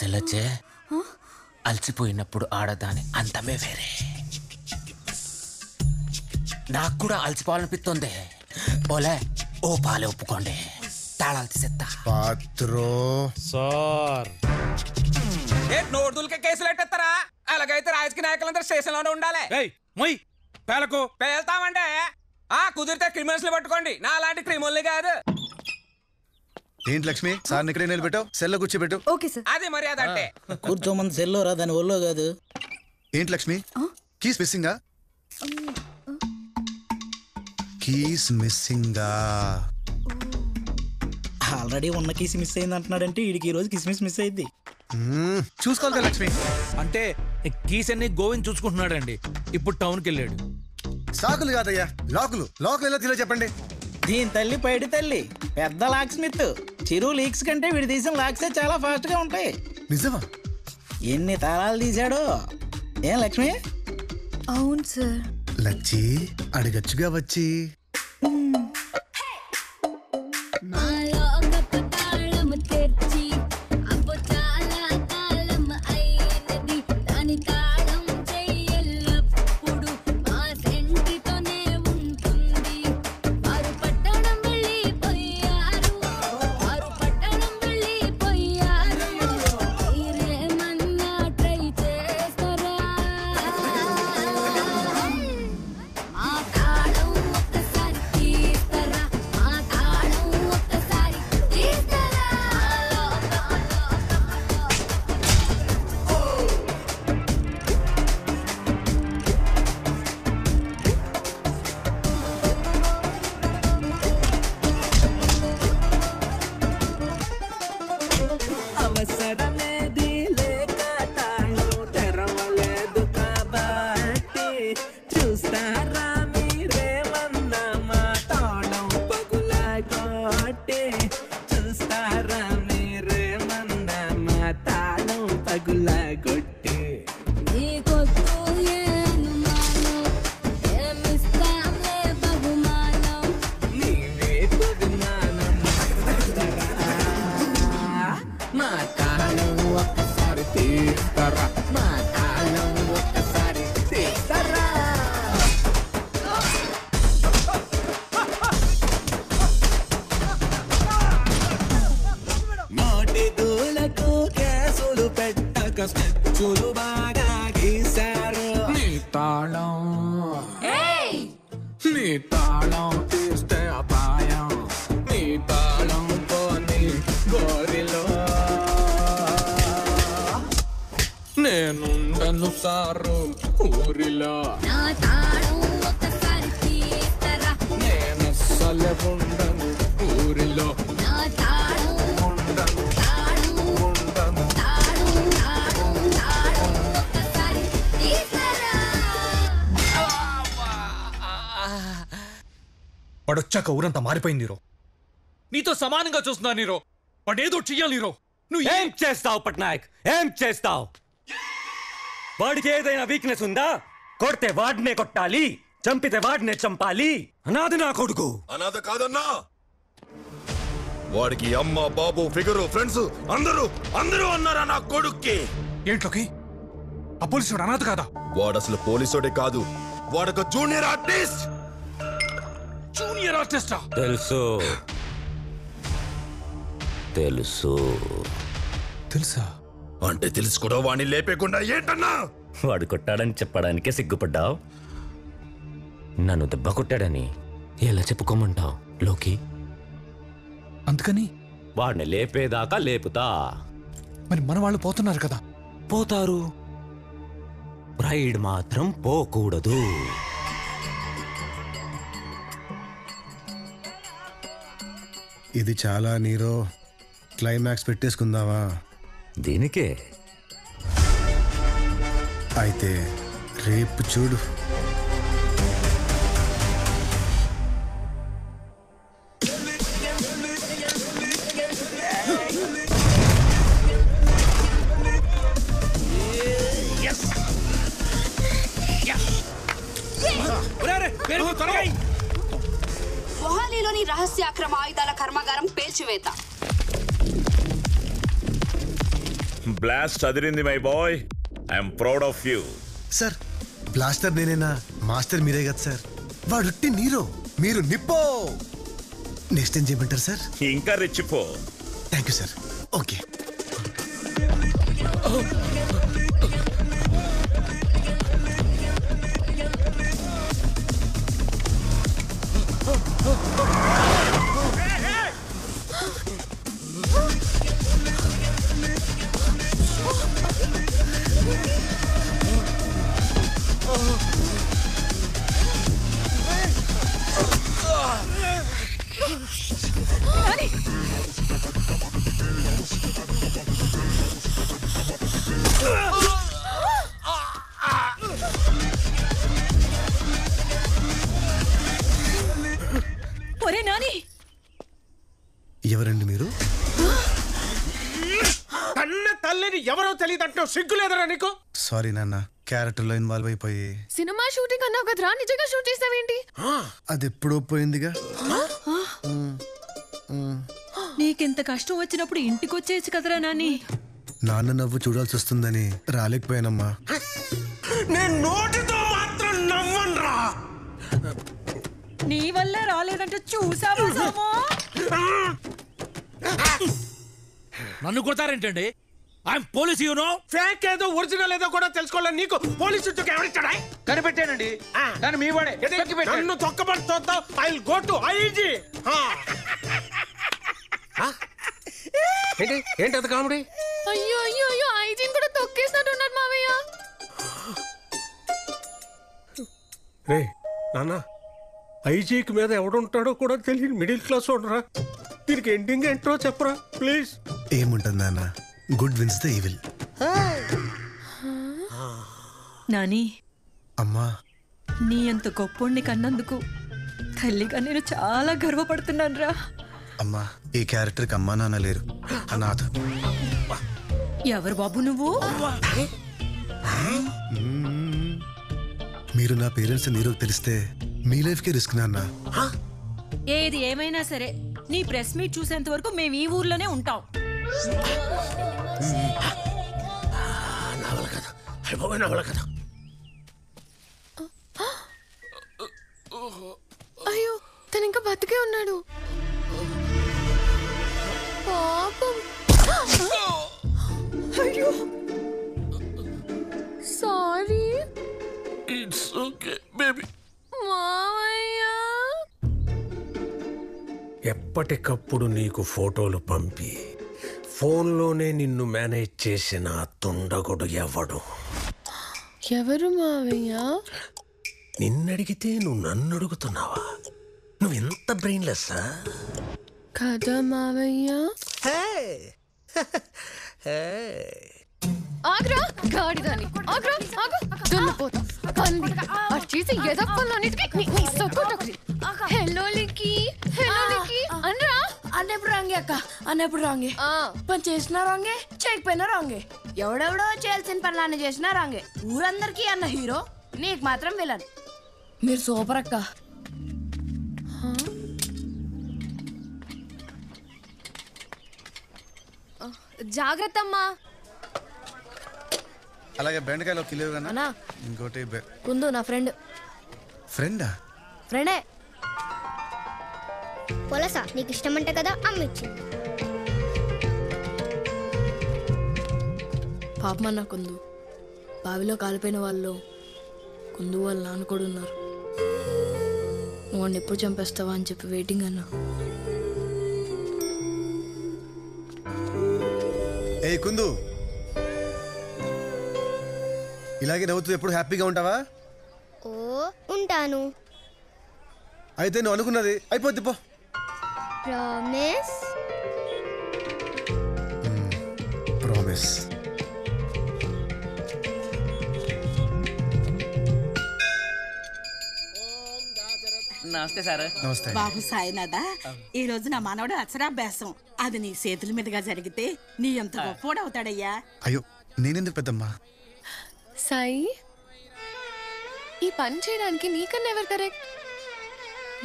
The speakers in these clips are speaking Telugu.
సెల్లొచ్చే అలసిపోయినప్పుడు ఆడదాని అంతమే వేరే. నాకు కూడా అలసిపోవాలనిపిస్తుంది. ఓలే ఓ పాలే ఒప్పుకోండి, తాళాలు తీసేస్తా. పాత్రో సార్ నోటులకే కేసులు పెట్టేస్తారా? అలాగైతే రాజకీయ నాయకులందరూ స్టేషన్ లోనే ఉండాలి. పేలకు పేల్తామంటే కుదిరితే క్రిమినల్స్ పట్టుకోండి, నా అలాంటి క్రిమినల్ కాదు. ఏంటి లక్ష్మి, సార్ ఇక్కడే నిలబెట్టావు, సెల్లో కూర్చోబెట్టు. Okay sir. అది మర్యాద అంటే. కూర్చోమంది సెల్లో రా, దాని ఒళ్ళో కాదు. ఏంటి లక్ష్మి, కీస్ మిస్సింగా? కీస్ మిస్సింగా? ఆల్రెడీ ఉన్న కీస్ మిస్ అయింది అంటున్నాడంటే వీడికి ఈ రోజు కిస్మిస్ మిస్ అయింది. చూసుకోవాలి కదా లక్ష్మి. అంటే కీస్ అన్ని గోవింద్ చూసుకుంటున్నాడండి. ఇప్పుడు టౌన్కి వెళ్ళాడు. సాకులు కాదయ్యా, లాకులు. లాకులు ఎలా తీలో చెప్పండి. దీని తల్లి పైడి తల్లి పెద్ద లాక్ స్మిత్. చిరు లీక్స్ కంటే వీడి తీసిన లాక్సే చాలా ఫాస్ట్ గా ఉంటాయి. నిజమా? ఎన్ని తాళాలు తీశాడు. ఏం లక్ష్మి? అవును సార్. లచ్చి అడగచ్చుగా వచ్చి. నేనుండను సారు ఊరిలో, నేను అస్సలే ఉండను ఊరిలో. వాడొచ్చాక ఊరంతా మారిపోయింది నీరో. నీతో సమానంగా చూస్తున్నా నీరో. వాడేదో చెయ్యాలి నీరో. నువ్వు ఏం చేస్తావు పట్నాయక్? ఏం చేస్తావు? వాడికి ఏదైనా వీక్నెస్ ఉందా? కొడితే వాడినే కొట్టాలి, చంపితే వాడినే చంపాలి. అనాది నా కొడుకు. అనాథ కాదన్నా, వాడికి అమ్మ బాబు ఫిగరు ఫ్రెండ్స్ అందరూ అన్నారా నా కొడుక్కి. ఏంట్లోకి ఆ పోలీసుడు అనాథ కాదా? వాడు అసలు పోలీసుడే కాదు, వాడొక జూనియర్ ఆర్టిస్ట్. జూనియర్ ఆర్టిస్టా? తెలుసు తెలుసు. తెలుసా? అంటే తెలుసు కూడా వాడిని లేపేకుండా ఏంటన్నా? వాడు కొట్టాడని చెప్పడానికే సిగ్గుపడ్డావు. నన్ను దెబ్బ కొట్టాడని ఎలా చెప్పుకోమంటావు లోకి? అందుకని వాడిని లేపేదాకా లేపుతా. మరి మన వాళ్ళు పోతున్నారు కదా? పోతారు, ప్రైడ్ మాత్రం పోకూడదు. ఇది చాలా నీరో. క్లైమాక్స్ పెట్టేసుకుందావా? దీనికే అయితే రేపు చూడు. మొహాలీలోని రహస్య అక్రమ ఆయుధాల కర్మాగారం పేల్చివేత. బ్లాస్ట్ అదిరింది my boy. I'm proud of you. Sir blaster నేనేనా, మాస్టర్ మీరే కదా సార్. వాడుట్టి నీరో, మీరు నిప్పో. నెక్స్ట్ ఏం చేయమంటారు సార్? ఇంకా రెచ్చిపో. Thank you sir. ఓకే. ఒరే నాని, ఎవరండి మీరు? కన్న తల్లిని ఎవరో తెలియదంటావు, సిగ్గు లేదరా నీకు? సారీ నాన్న, క్యారెక్టర్ లో ఇన్వాల్వ్ అయిపోయి. సినిమా షూటింగ్ అన్నావు కదరా, నిజంగా షూట్ చేసావేంటి? అది ఎప్పుడో పోయిందిగా. నీకింత కష్టం వచ్చినప్పుడు ఇంటికి వచ్చేయచ్చు కదరా నాని. నాన్న నవ్వు చూడాల్సి వస్తుందని రాలేకపోయానమ్మా. నేను నోటితో మాత్రం నవ్వనురా. నీ వల్లే రాలేదంటే చూసావా సామో? నన్ను కొడతారేంటండి? I'm police, you know. Fake ఏదో ఒరిజినల్ ఏదో కూడా తెలుసుకోవాలి. నీకు పోలీసు ఉద్యోగం ఎవరిచ్చాడా? కనిపెట్టానండి, కానీ మీ వాడే నన్ను తొక్కబడి చూద్దాం. I will go to IG. ఏంటి అది కామెడీ? అయ్యో అయ్యో అయ్యో, ఐజీని కూడా తొక్కేసినట్టున్నారు మావయ్య. రే నాన్న, ఐజీకి మీద ఎవడుంటాడో కూడా తెలియని మిడిల్ క్లాస్ ఉండరా. దీనికి ఎండింగ్ ఏంటో చెప్పరా ప్లీజ్. ఏముంటుంది నాన్న, good wins the evil. Nani, అమ్మా నీ అంత గొప్పోడిని కన్నందుకు తల్లిగా నేను చాలా గర్వపడుతున్నాను రా. అమ్మా, ఈ క్యారెక్టర్కి అమ్మా నాన్న లేరు, అనాథ. ఎవరు బాబు నువ్వు? మీరు నా పేరెంట్స్ నీరోకి తెలిస్తే మీ లైఫ్కే రిస్క్ నాన్న. ఏది ఏమైనా సరే నీ ప్రెస్ మీట్ చూసేంత వరకు మేము ఈ ఊర్లోనే ఉంటాం. అయ్యో, తను ఇంకా బతికే ఉన్నాడు. పాపం. అయ్యో సారీ. It's okay baby. మావయ్య, ఎప్పటికప్పుడు నీకు ఫోటోలు పంపి ఫోన్లోనే నిన్ను మేనేజ్ చేసిన తుండగుడు ఎవడు? ఎవరు మావయ్య? నిన్నడిగితే నువ్వు నన్ను అడుగుతున్నావా? నువ్వు ఎంత బ్రెయిన్లెస్సా కదా మావయ్య? ఆగ్రా గాడిదాని, ఆగ్రా ఆగు, దున్నపోతా పంది అటు చేసి ఎదప్పలన్నిటికీ నీ సొక్కటొకటి. హలో లిక్కీ, హలో లిక్కీ అనరా. అన్నప్పుడు రాంగే అక్క, అన్నప్పుడు రాంగే. పని చేసినా రాంగే, చేయకపోయినా రాంగే. ఎవడెవడో చేయాల్సిన పనులన్నీ చేసినా రాంగే. ఊరందరికీ అన్న హీరో, నీకు మాత్రం విలన్. మీరు సూపర్ అక్క. జాగ్రత్త అమ్మా. అలాగే బెండకాయలు ఒక కిలో కన్నా. అన్నా ఇంకోటి కుందు నా ఫ్రెండ్. ఫ్రెండా? ఫ్రెండే. పొలస నీకు ఇష్టమంటే కదా అమ్మిచ్చింది. పాపమన్న కుందు, బావిలో కాలిపోయిన వాళ్ళు కుందు వాళ్ళ నాన్న కూడా ఉన్నారు. నువ్వు ఎప్పుడు చంపేస్తావా అని చెప్పి వెయిటింగ్ అన్నా. ఏ కుందు, ఇలాగే నవ్వుతూ ఎప్పుడు హ్యాపీగా ఉంటావా? ఓ ఉంటాను. అయితే నువ్వు అనుకున్నది అయిపోద్ది పో. ప్రామిస్. ప్రామిస్. నమస్తే సార్. నమస్తే బాబు సాయినాథ, ఈ రోజు నా మనవడు అక్షరాభ్యాసం. అది నీ చేతుల మీదుగా జరిగితే నీ ఎంత గొప్పోడవుతాడయ్యా. అయ్యో, నేనెందుకు పెద్దమ్మా? సాయి, ఈ పని చేయడానికి నీకన్నా ఎవరు కరెక్ట్?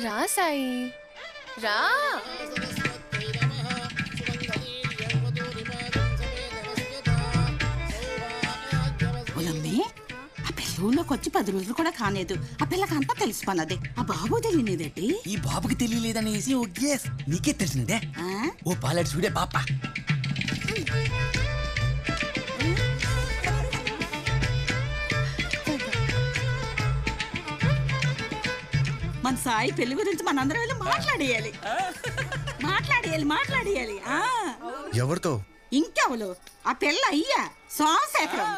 రా సాయి, రా. ఊళ్ళోకి వచ్చి 10 రోజులు కూడా కాలేదు. ఆ పిల్లకి అంతా తెలిసిపోన్నది. ఆ బాబు తెలియలేదేటి? ఈ బాబుకి తెలియలేదనేసి ఓ గేస్ నీకే తెలిసిందే. ఓ పాలెట్ చూడే పాప. మన సాయి పెళ్లి గురించి మనందరం వెళ్ళి మాట్లాడేయాలి. మాట్లాడేయాలి. ఎవరితో? ఇంకెవరు? ఆ పిల్ల అయ్యా సోమశేఖరం.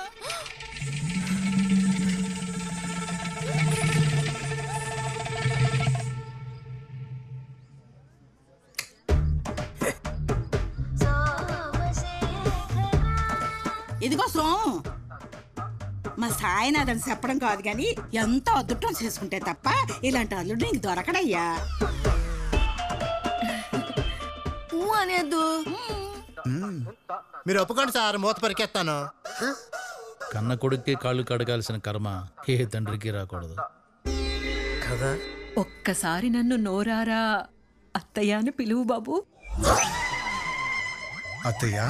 ఇదిగో సోము, మా సాయినాథని చెప్పడం కాదు కానీ ఎంతో అదృష్టం చేసుకుంటే తప్ప ఇలాంటి అల్లుడు నీకు దొరకడయ్యా. అనేద్దు. మీరు ఒప్పుకోండి సార్, మూత పరికెత్తాను. కన్న కొడుక్కి కాళ్ళు కడగాల్సిన కర్మ ఏ తండ్రికి రాకూడదు కదా. ఒక్కసారి నన్ను నోరారా అత్తయ్య అని పిలువు బాబు. అత్తయ్య.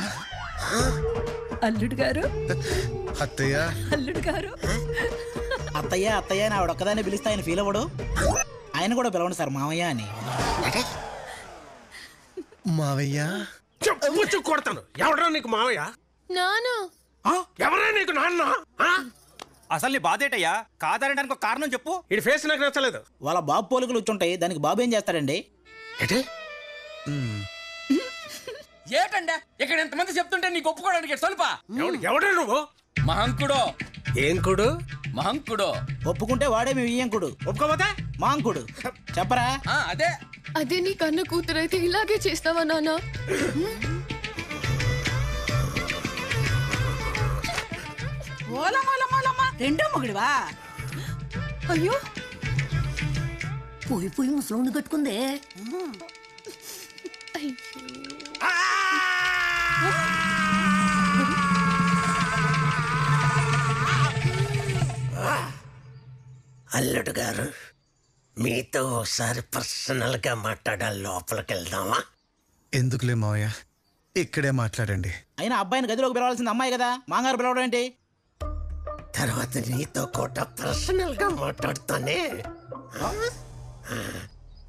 అల్లుడు గారు. అత్తయ్య. అల్లుడు గారు. అత్తయ్య అని ఆవిడ ఒక్కదాన్ని పిలిస్తే ఆయన ఫీల్ అవ్వడు. ఆయన కూడా పిలవండి సార్ మావయ్య అని. మావయ్య చెప్పు కొడతాను. ఎవడరా నీకు మావయ్య? నానా. ఎవరా నీకు నాన్న? అసలు నీ బాధేటయ్యా? కాదనడానికి ఒక కారణం చెప్పు. ఈ ఫేస్ నాకు నచ్చలేదు. వాళ్ళ బాబు పోలికలు వచ్చుంటాయి, దానికి బాబు ఏం చేస్తాడండి? ఏటండా ఇక్కడ ఎంతమంది చెప్తుంటే నీకు ఒప్పుకోవడానికి స్వల్ప. ఎవడా నువ్వు? మహంకుడో. ఏం కుడు? మహంకుడో. ఒప్పుకుంటే వాడే మీ వియ్యంకుడు, ఒప్పుకోపోతే మాంకుడు. చెప్పరా? అదే నీ కన్న కూతురైతే ఇలాగే చేస్తావా నాన్న? రెండో మొగుడివా? అయ్యో పోయి ముసలోని కట్టుకుందే. అల్లుడు గారు, మీతో ఒకసారి పర్సనల్ గా మాట్లాడాలి. లోపలికి వెళ్దామా? ఎందుకులే మావయ్య, ఇక్కడే మాట్లాడండి. అయినా అబ్బాయిని గదిలోకి పిలవాల్సింది అమ్మాయి కదా, మాంగారు పిలవడం ఏంటి? తర్వాత నీతో కూడా పర్సనల్ గా మాట్లాడుతానే.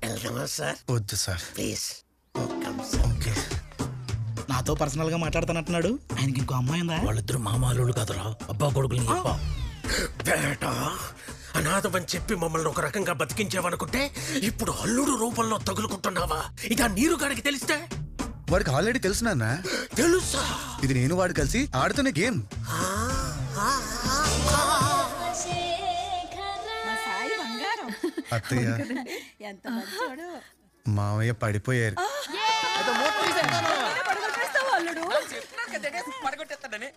వెళ్దామా సార్? వద్దు సార్ ప్లీజ్. ఓకే. నాతో పర్సనల్ గా మాట్లాడుతానంటున్నాడు. ఆయనకి ఇంకో అమ్మాయి ఉందా? వాళ్ళిద్దరు మామాలు కదరా, అబ్బా కొడుకులు. బేటా, అనాథమని చెప్పి మమ్మల్ని ఒక రకంగా బతికించేవనుకుంటే ఇప్పుడు అల్లుడు రూపంలో తగులుకుంటున్నావా? ఇదా నీరు గారికి తెలిస్తే? వాడికి ఆల్రెడీ తెలుసు నాన్న. తెలుసా? ఇది నేను వాడు కలిసి ఆడుతున్న గేమ్. అత్తయ్య, మావయ్య పడిపోయారు. పడగొట్టేస్తాడని